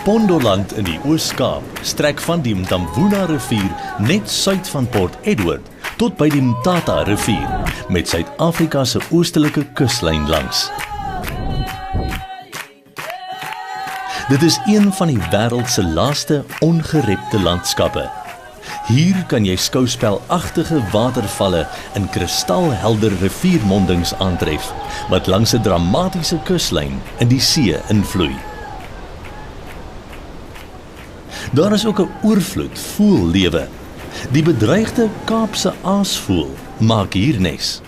Pondoland in die Oos-Kaap strek van die Mtamvuna rivier net suid van Port Edward tot by die Mtata rivier met Suid-Afrika se oostelike kuslyn langs. Dit is een van die wêreld se laaste ongerepte landskappe. Hier kan jy skouspelagtige watervalle in kristalhelder riviermondings aantref, wat langs 'n dramatiese kuslyn in die see invloei. Daar is ook 'n oorvloed voëllewe. Die bedreigde Kaapse aasvoël maak hier nes.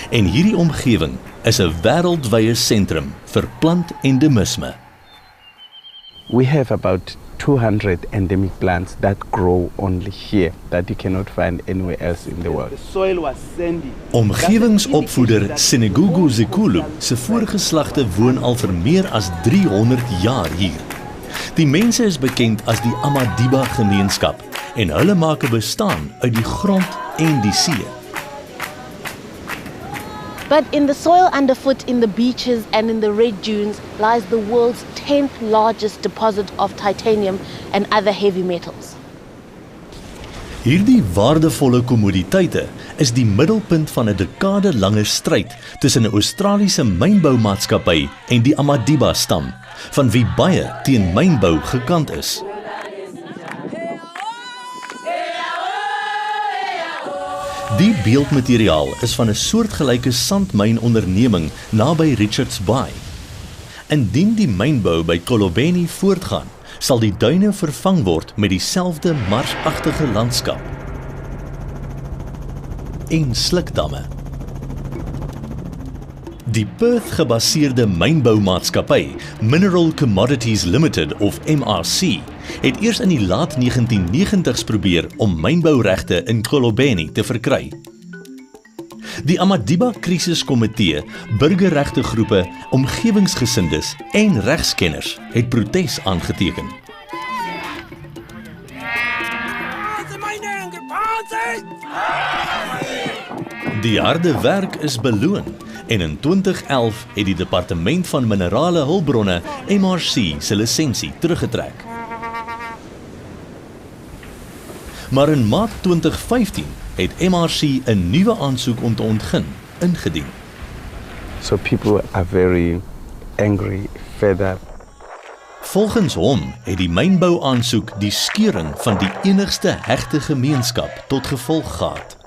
En hierdie omgewing is 'n wêreldwye sentrum vir plantendemisme. We have about 200 endemic plants that grow only here, that you cannot find anywhere else in the world. The soil was sandy. Omgewingsopvoeder Senegugu Zikulu se voorgeslagte woon al vir meer as 300 jaar hier. Die mense is bekend as die Amadiba gemeenskap en hulle maak 'n bestaan uit die grond en die see. But in the soil underfoot in the beaches and in the red dunes lies the world's 10th largest deposit of titanium and other heavy metals. Hierdie waardevolle kommoditeite is die middelpunt van 'n dekade-lange stryd tussen 'n Australiese mynboumaatskappy en die Amadiba stam, van wie baie teen mynbou gekant is. Die beeldmateriaal is van 'n soortgelyke sandmynonderneming naby Richards Bay. Indien die mynbou by Xolobeni voortgaan, sal die duine vervang word met dieselfde marsagtige landskap en slukdamme. Die Perth-gebaseerde mynboumaatskappy Mineral Commodities Limited of MRC het eers in die laat 1990s probeer om mynbouregte in Xolobeni te verkry. Die Amadiba Krisiskomitee, burgerregtegroepe, omgewingsgesindes en regskenners het protes aangeteken. Die harde werk is beloon en in 2011 het die Departement van Minerale Hulpbronne MRC se lisensie teruggetrek. Maar in Maart 2015 het MRC 'n nuwe aansoek om te ontgin ingedien. So people are very angry, fed up. Volgens hom het die mynbouaansoek die skeuring van die enigste hegte gemeenskap tot gevolg gehad.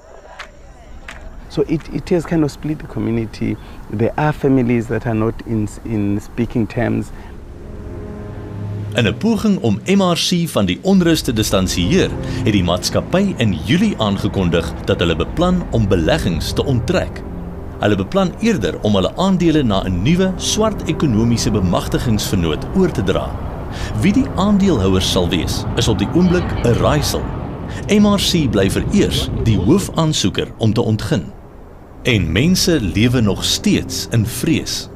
So it has kind of split the community. There are families that are not in speaking terms. In 'n poging om MRC van die onrus te distansieer, het die maatskappy in Julie aangekondig dat hulle beplan om beleggings te onttrek. Hulle beplan eerder om hulle aandele na 'n nuwe swart ekonomiese bemagtigingsvennoot oor te dra. Wie die aandeelhouers sal wees, is op die oomblik 'n raaisel. MRC bly vereers die hoofaansoeker om te ontgin. En mense lewe nog steeds in vrees.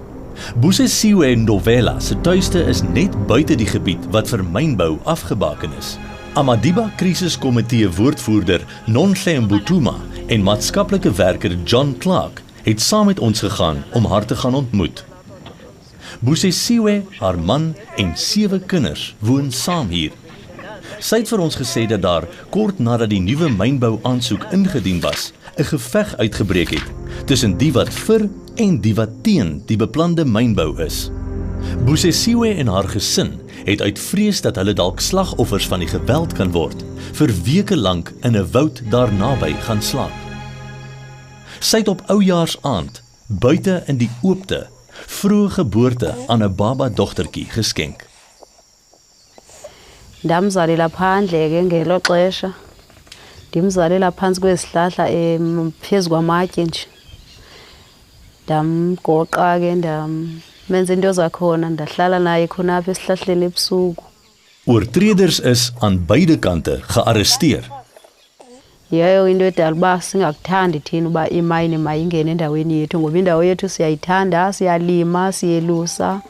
Busisiwe Ndovela se tuiste is net buite die gebied wat vir mynbou afgebaken is. Amadiba Krisiskomitee woordvoerder Nonhle Mbutuma en maatskaplike werker John Clark het saam met ons gegaan om haar te gaan ontmoet. Busisiwe, haar man en 7 kinders woon saam hier. Sy het vir ons gesê dat daar, kort nadat die nuwe mynbou aansoek ingedien was, 'n geveg uitgebreek het tussen die wat vir en die wat teen die beplande mynbou is. Busisiwe en haar gesin het uit vrees dat hulle dalk slagoffers van die geweld kan word, vir weke lank in 'n woud daar naby gaan slaap. Sy het op oujaarsaand, buite in die oopte, vroeë geboorte aan 'n baba dogtertjie geskenk. Ndamzalela phandle ke ngelo xesha. Ndimzalela phantsi kwesihlahla phezu kwamatye nje. Ndamgoqa ke ndamenza into zakhona ndahlala naye khona apha esihlahleni ebusuku. Oortreders is aan beide kante gearresteer. Yeyo into edala uba singakuthandi thina uba imayini mayingene endaweni yethu ngoba indawo yethu siyayithanda, siyalima, siyelusa.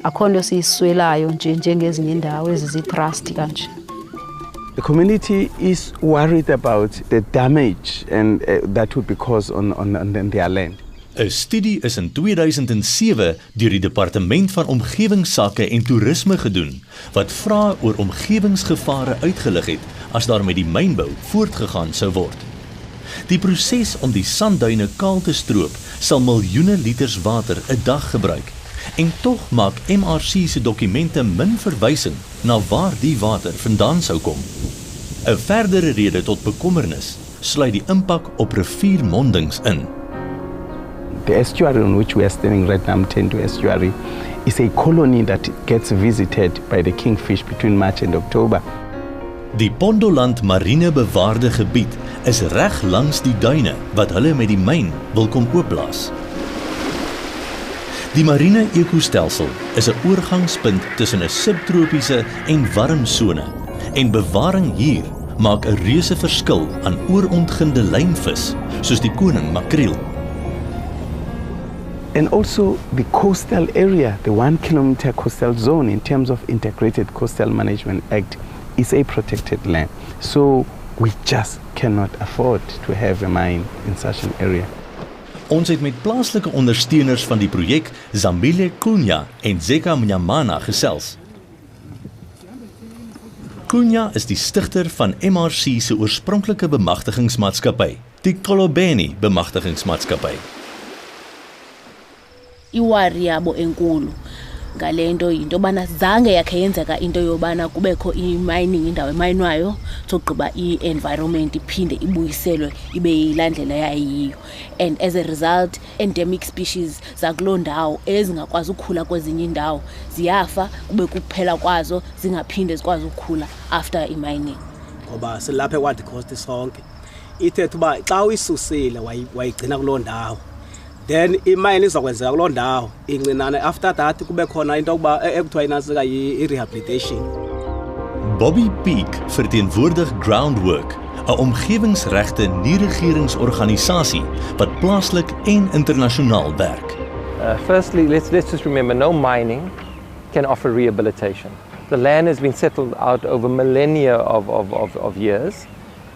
Akho nto siyiswelayo nje njengezinye indawo ezizitrust kanje. The community is worried about the damage and that would be caused on their land. 'n Studie is in 2007 deur die Departement van Omgewingsake en Toerisme gedoen, wat vrae oor omgewingsgevare uitgelig het as daar met die mynbou voortgegaan sou word. Die proses om die sandduine kaal te stroop sal miljoene liters water 'n dag gebruik. En tog maak MRC se dokumente min verwysing na waar die water vandaan sou kom. 'n Verdere rede tot bekommernis sluit die impak op riviermondings in. The estuary on which we are standing right now, Mtendo Estuary, is a colony that gets visited by the kingfish between March and October. Die Pondoland marine bewaarde gebied is reg langs die duine wat hulle met die myn wil kom oopblaas. Die marine ekostelsel is 'n oorgangspunt tussen 'n subtropiese en warm sone en bewaring hier maak 'n reuse verskil aan oorontginde lynvis soos die koning makreel. And also the coastal area, the 1 kilometer coastal zone in terms of Integrated Coastal Management Act is a protected land. So we just cannot afford to have a mine in such an area. Ons het met plaaslike ondersteuners van die projek Zambile Kunya en Zeka Mnyamana gesels. Kunya is die stigter van MRC se oorspronklike bemagtigingsmaatskappy, die Xolobeni bemagtigingsmaatskappy. Iwari yabo enkulu ngalento into bana zange yakhe yenzeka into yobana kubekho i-mining indawo emayinwayo sogqiba i-environment iphinde ibuyiselwe ibe yilandlela yayiyo, and as a result endemic species zakulo ndawo ezingakwazi ukukhula kwezinye indawo ziyafa kube kuphela kwazo zingaphinde zikwazi ukukhula after i-mining. Ngoba silapha eWard Coast sonke ithethe uba xa uyisusile wayigcina kulo ndawo, then imine izokwenzeka kulo ndawo incinane, after that kube khona into yokuba ekuthiwa inantsika i-rehabilitation. Bobby Peak verteenwoordig Groundwork, 'n omgewingsregte nie-regeringsorganisasie wat plaaslik en internasionaal werk. Firstly, let's just remember, no mining can offer rehabilitation. The land has been settled out over millennia of years.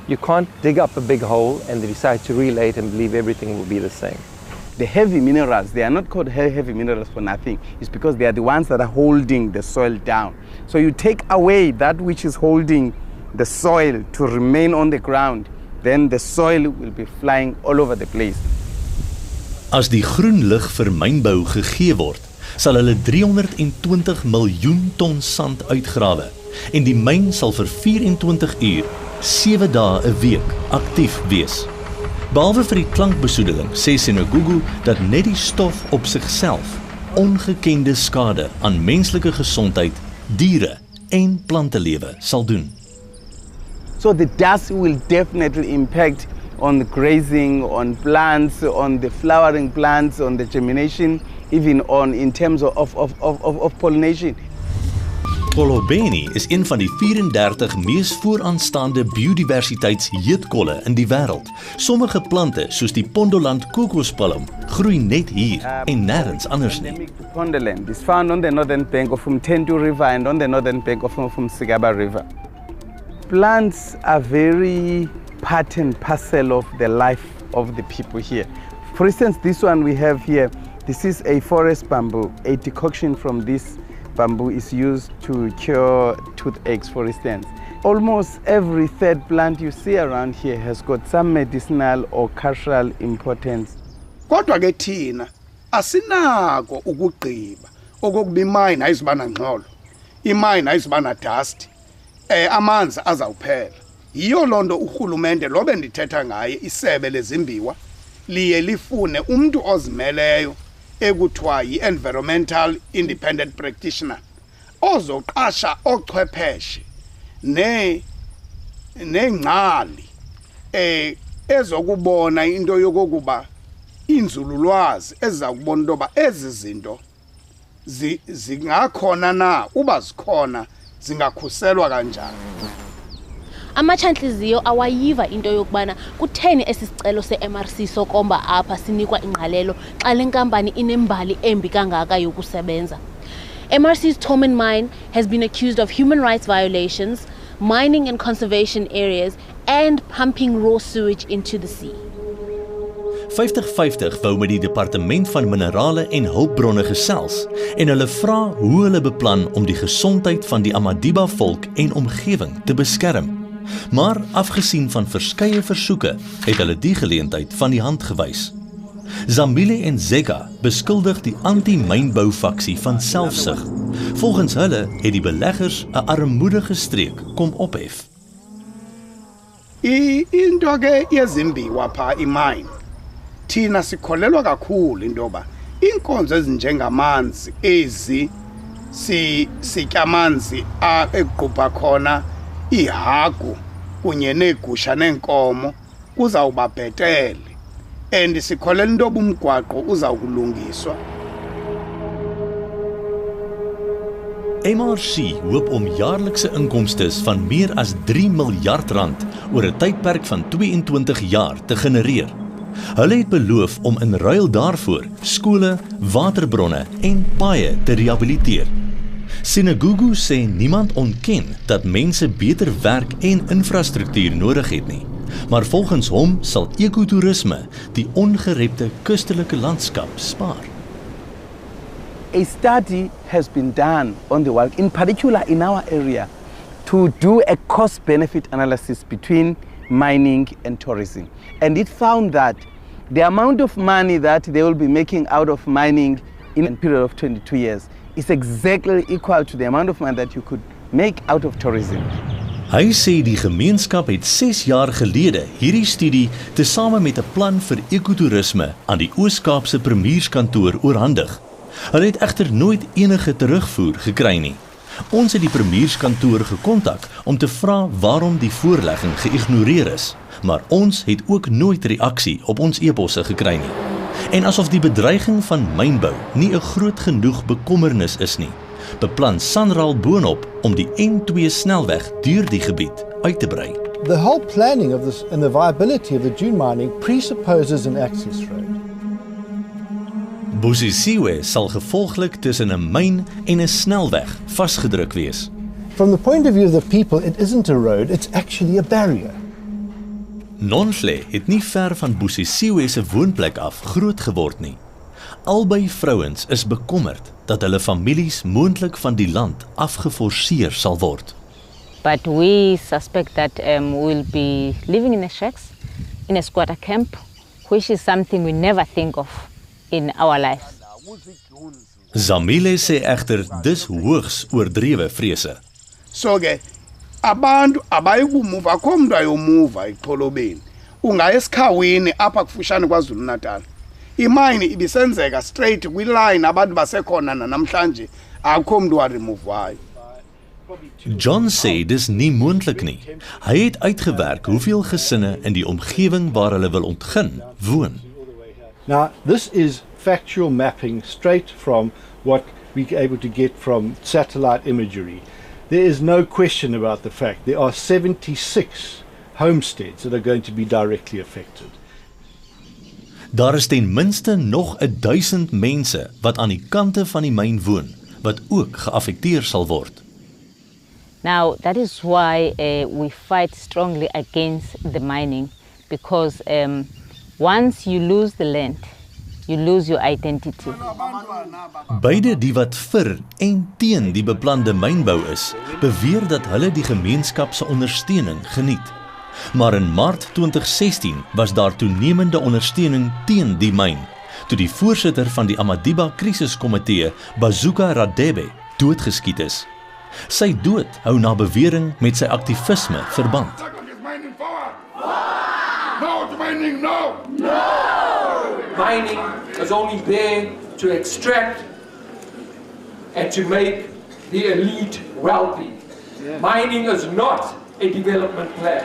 You can't dig up a big hole and decide to relay it and believe everything will be the same. The heavy minerals, they are not called heavy minerals for nothing. It's because they are the ones that are holding the soil down. So you take away that which is holding the soil to remain on the ground, then the soil will be flying all over the place. As die groen lig vir mynbou gegee word, sal hulle 320 miljoen ton sand uitgrawe en die myn sal vir 24 uur, 7 dae 'n week aktief wees. Behalwe vir die klankbesoedeling, sê Senegugu dat net die stof op sigself ongekende skade aan menslike gesondheid, diere en plantelewe sal doen. So the dust will definitely impact on the grazing, on plants, on the flowering plants, on the germination, even on in terms of pollination. Xolobeni is een van die 34 mees vooraanstaande biodiversiteitsheetkolle in die wêreld. Sommige plante, soos die Pondoland kokospalm, groei net hier en nêrens anders nie. Pondoland is found on the northern bank of Mtendo River and on the northern bank of Sigaba River. Plants are very part and parcel of the life of the people here. For instance, this one we have here, this is a forest bamboo. A decoction from this bamboo is used to cure toothaches, for instance. Almost every third plant you see around here has got some medicinal or cultural importance. Kodwa ke thina asinako ukugqiba okokuba imine ayizibana ngxolo, imine ayizibana dust, amanzi azawuphela. Yiyo lonto urhulumente lo bendithetha ngaye isebe lezimbiwa liye lifune umuntu ozimeleyo ekuthiwa yi-environmental independent practitioner ozoqasha ochwepheshe nengcali ezokubona into yokokuba inzululwazi ezakubona into yoba ezi zinto zingakhona na, uba zikhona zingakhuselwa kanjani. Amachantliziyo awayiva into yokubana kutheni esisicelo se-MRC sokomba apha sinikwa ingqalelo xa le nkampani inembali embi kangaka yokusebenza. MRC's Tomen mine has been accused of human rights violations, mining in conservation areas and pumping raw sewage into the sea. 50-50 wou met die Departement van Minerale en Hulpbronne gesels en hulle vra hoe hulle beplan om die gesondheid van die Amadiba volk en omgewing te beskerm. Maar afgesien van verskeie versoeke, het hulle die geleentheid van die hand gewys. Zambile en Zeka beskuldig die anti-mynbou-faksie van selfsug. Volgens hulle het die beleggers 'n armoedige streek kom ophef. Into ke yezimbiwa pha imine. Thina sikholelwa kakhulu into yoba inkonzo ezinjengamanzi ezi sitya amanzi equpha khona ihagu kunye neegusha neenkomo kuzawuba bhetele and sikholela into yoba umgwaqo uzawukulungiswa. MRC hoop om jaarlikse inkomstes van meer as 3 miljard rand oor 'n tydperk van 22 jaar te genereer. Hulle het beloof om in ruil daarvoor skole, waterbronne en paaie te rehabiliteer. Sinagugu sê niemand ontken dat mense beter werk en infrastruktuur nodig het nie, maar volgens hom sal ekotourisme die ongerepte kustelike landskap spaar. A study has been done on the world, in particular in our area, to do a cost-benefit analysis between mining and tourism. And it found that the amount of money that they will be making out of mining in a period of 22 years is exactly equal to the amount of money that you could make out of tourism. Hy sê die gemeenskap het 6 jaar gelede hierdie studie tesame met 'n plan vir ekotourisme aan die Oos-Kaapse Premierskantoor oorhandig. Hulle het egter nooit enige terugvoer gekry nie. Ons het die Premierskantoor gekontak om te vra waarom die voorlegging geïgnoreer is, maar ons het ook nooit reaksie op ons e-posse gekry nie. En asof die bedreiging van mynbou nie 'n groot genoeg bekommernis is nie, beplan Sanral boonop om die N2 snelweg deur die gebied uit te brei. The whole planning of this and the viability of the dune mining presupposes an access road. Busisiwe sal gevolglik tussen 'n myn en 'n snelweg vasgedruk wees. From the point of view of the people, it isn't a road, it's actually a barrier. Nonhle het nie ver van Busisiwe se woonplek af groot geword nie. Albei vrouens is bekommerd dat hulle families moontlik van die land afgeforseer sal word. But we suspect that we'll be living in a shacks, in a squatter camp, which is something we never think of in our lives. Zamile sê egter dis hoogs oordrewe vrese. So ke abantu abayikumuva akho umuntu ayomuva eXolobeni. Ungaya esikhawini apha kufutshane kwaZulu Natal. Imine ibisenzeka straight kwiline abantu basekhona namhlanje akho umuntu waremovewayo. John sê dis nie moontlik nie. Hy het uitgewerk hoeveel gesinne in die omgewing waar hulle wil ontgin woon. Now, this is factual mapping straight from what we're able to get from satellite imagery. There is no question about the fact there are 76 homesteads that are going to be directly affected. Daar is ten minste nog 1000 mense wat aan die kante van die myn woon, wat ook geaffekteer sal word. Now, that is why we fight strongly against the mining, because once you lose the land, you lose your identity. Beide die wat vir en teen die beplande mynbou is, beweer dat hulle die gemeenskap se ondersteuning geniet. Maar in Maart 2016 was daar toenemende ondersteuning teen die myn, toe die voorsitter van die Amadiba krisiskomitee, Bazuka Radebe, doodgeskiet is. Sy dood hou na bewering met sy aktivisme verband. Mining is only there to extract and to make the elite wealthy. Mining is not a development plan.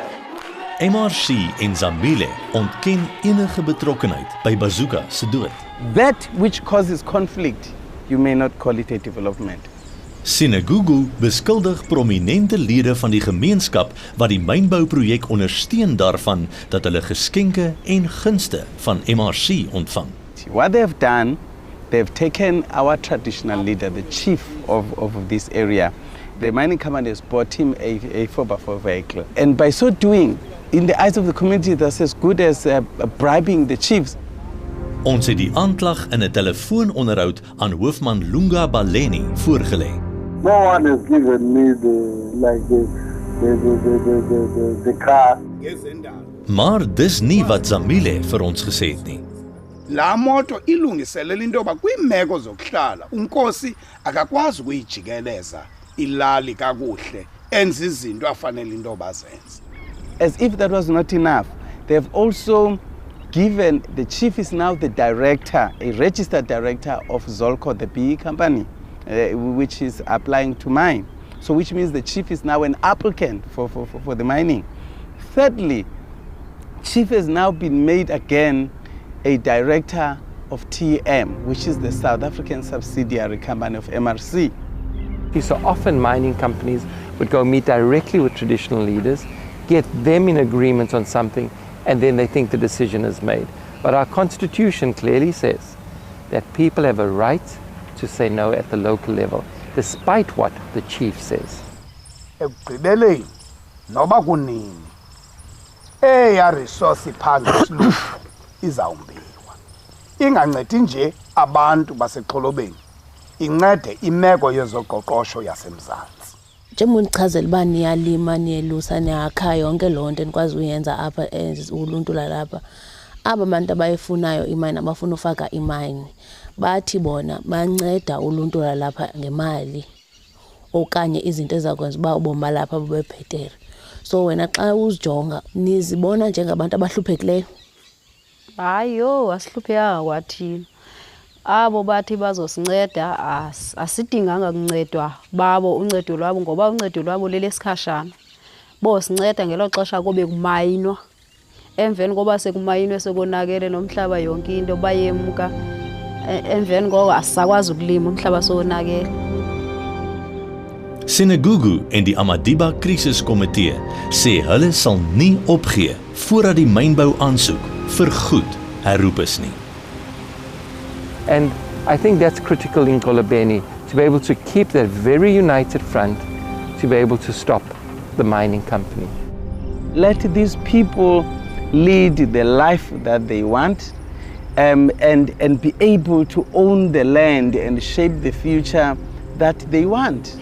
MRC en Zambile ontken enige betrokkenheid by Bazuka se dood. That which causes conflict, you may not call it a development. Sinagugu beskuldig prominente lede van die gemeenskap wat die mynbouprojek ondersteun daarvan dat hulle geskenke en gunste van MRC ontvang. What they've done, they've taken our traditional leader, the chief of this area. The mining company has bought him a 4x4 vehicle. And by so doing, in the eyes of the community, that's as good as bribing the chiefs. Ons het die aanklag in 'n telefoononderhoud aan hoofman Lunga Baleni voorgelê. No one has given me the car. Maar dis nie wat Zamile vir ons gesê het nie. La moto ilungiselela into yoba kwiimeko zokuhlala unkosi akakwazi ukuyijikeleza ilali kakuhle enza izinto afanele into yoba zenze. As if that was not enough, they have also given, the chief is now the director, a registered director of Xolobeni, the PE company, which is applying to mine. So which means the chief is now an applicant for the mining. Thirdly, chief has now been made again a director of TM, which is the South African subsidiary company of MRC. So often mining companies would go meet directly with traditional leaders, get them in agreement on something, and then they think the decision is made. But our constitution clearly says that people have a right to say no at the local level, despite what the chief says. Ekugqibeleni noba kunini eya resource phangisilu izawumbiwa. Ingancedi nje abantu baseXolobeni, incede imeko yezoqoqosho yasemzantsi. Njengoba nichazela uba niyalima, niyelusa, niyakha yonke loo nto nikwazi uyenza apha uluntu lalapha. Aba bantu abayifunayo imayini, abafuna ufaka imayini, bathi bona banceda uluntu lalapha ngemali okanye izinto ezakwenza uba ubomi balapha bube bhetere. So wena xa uzijonga nizibona njengabantu abahluphekileyo? Hayo, asihluphekanga kwathina. Abo bathi bazosinceda asidinganga kuncedwa babo uncedo lwabo, ngoba uncedo lwabo lelesikhashana. Bosinceda ngelo xesha kube kumayinwa. Emveni koba sekumayinwe sekonakele nomhlaba yonke into bayemka. Emveni koko asisakwazi ukulima umhlaba sonakele. Senegugu en die Amadiba krisiskomitee sê hulle sal nie opgee voordat die mynbou aansoek vir goed herroep is nie. And I think that's critical in Xolobeni, to be able to keep that very united front, to be able to stop the mining company. Let these people lead the life that they want, and be able to own the land and shape the future that they want.